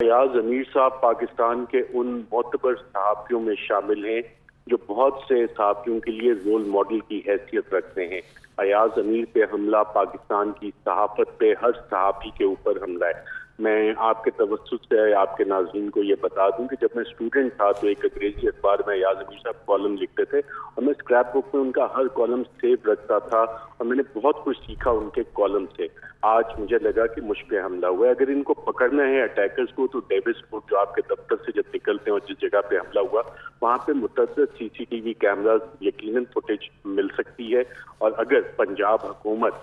फयाज अमीर साहब पाकिस्तान के उन मोतबर सहाफ़ियों में शामिल हैं जो बहुत से सहाफ़ियों के लिए रोल मॉडल की हैसियत रखते हैं। फयाज अमीर पे हमला पाकिस्तान की सहाफ़त पे हर सहाफ़ी के ऊपर हमला है। मैं आपके तवज्जुह से आपके नाज़रीन को ये बता दूं कि जब मैं स्टूडेंट था तो एक अंग्रेजी अखबार में फयाज अमीर साहब कॉलम लिखते थे और मैं स्क्रैप बुक में उनका हर कॉलम सेव रखता था और मैंने बहुत कुछ सीखा उनके कॉलम से। आज मुझे लगा कि मुझ पे हमला हुआ है, अगर इनको पकड़ना है अटैकर्स को तो डेविस कोर्ट जो आपके दफ्तर से जब निकलते हैं और जिस जगह पे हमला हुआ वहाँ पे मुतअद्दिद सीसीटीवी कैमरास यकीनन फुटेज मिल सकती है। और अगर पंजाब हुकूमत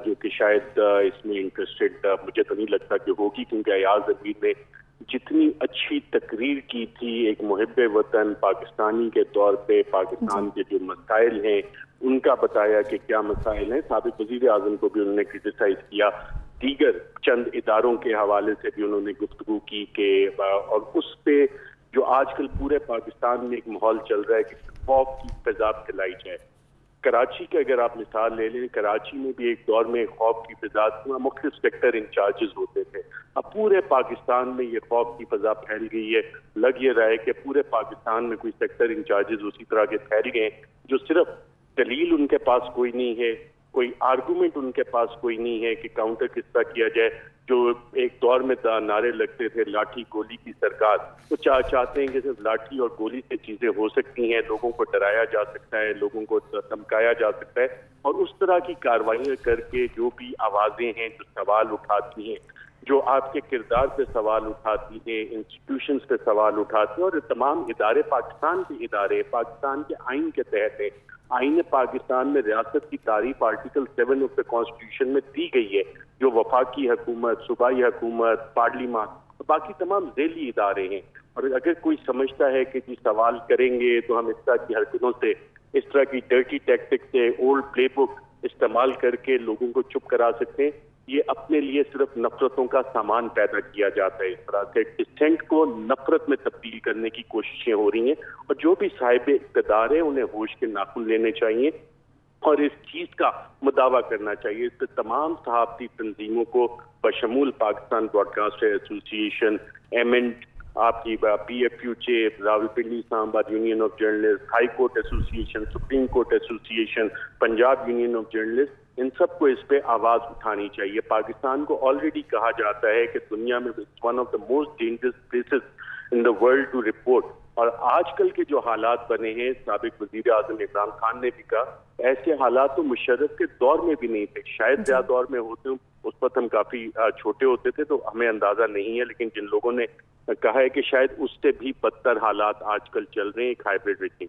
जो कि शायद इसमें इंटरेस्टेड मुझे तो नहीं लगता कि होगी, क्योंकि फयाज अमीर ने जितनी अच्छी तकरीर की थी एक मुहिब्बे वतन पाकिस्तानी के तौर पे, पाकिस्तान के जो मसाइल हैं उनका बताया कि क्या मसाइल हैं। साबिक वज़ीर आज़म को भी उन्होंने क्रिटिसाइज किया, दीगर चंद इदारों के हवाले से भी उन्होंने गुफ्तगू की कि और उस पे जो आजकल पूरे पाकिस्तान में एक माहौल चल रहा है कि खौफ की फिजा फैलाई जाए। कराची की अगर आप मिसाल ले लें, कराची में भी एक दौर में खौफ की फिजा मुख्तलिफ सेक्टर इंचार्जेस होते थे। अब पूरे पाकिस्तान में ये खौफ की फिजा फैल गई है। लग ये रहा है कि पूरे पाकिस्तान में कोई सेक्टर इंचार्जेस उसी तरह के फैल गए जो सिर्फ दलील उनके पास कोई नहीं है, कोई आर्गूमेंट उनके पास कोई नहीं है कि काउंटर किस तरह किया जाए। जो एक दौर में नारे लगते थे लाठी गोली की सरकार, वो चाहते हैं कि सिर्फ लाठी और गोली से चीजें हो सकती हैं, लोगों को डराया जा सकता है, लोगों को धमकाया जा सकता है। और उस तरह की कार्रवाइयां करके जो भी आवाजें हैं जो सवाल उठाती हैं, जो आपके किरदार पे सवाल उठाती हैं, इंस्टीट्यूशंस पे सवाल उठाती हैं, और तमाम इदारे पाकिस्तान के इदारे पाकिस्तान के आइन के तहत है। आइन पाकिस्तान में रियासत की तारीफ आर्टिकल 7 ऑफ द कॉन्स्टिट्यूशन में दी गई है, जो वफाकी हुकूमत, सूबाई हुकूमत, पार्लियामान और बाकी तमाम ज़ेली इदारे हैं। और अगर कोई समझता है कि जी सवाल करेंगे तो हम इस तरह की हरकतों से, इस तरह की डर्टी टैक्टिक से, ओल्ड प्ले बुक इस्तेमाल करके लोगों को चुप करा सकते हैं, ये अपने लिए सिर्फ नफरतों का सामान पैदा किया जाता है। इस तरह से डिसेंट को नफरत में तब्दील करने की कोशिशें हो रही हैं और जो भी साहिब इक़्तिदार है उन्हें होश के नाखून लेने चाहिए और इस चीज का मुदावा करना चाहिए। इस पर तमाम सहाफ़ती तंजीमों को बशमूल पाकिस्तान ब्रॉडकास्टर एसोसिएशन, एमेंट, आपकी PFUJ, Rawalpindi Islamabad union of journalist, high court association, supreme court association, Punjab union of journalist, इन सबको इस पे आवाज उठानी चाहिए। पाकिस्तान को ऑलरेडी कहा जाता है कि दुनिया में one of the most dangerous places in the world to report. और आजकल के जो हालात बने हैं, साबिक वजीर आजम इमरान खान ने भी कहा ऐसे हालात तो मुशर्रफ के दौर में भी नहीं थे। शायद ज्यादा दौर में होते उस वक्त हम काफी छोटे होते थे तो हमें अंदाजा नहीं है, लेकिन जिन लोगों ने कहा है कि शायद उससे भी बदतर हालात आजकल चल रहे हैं एक हाइब्रिड रेजिम।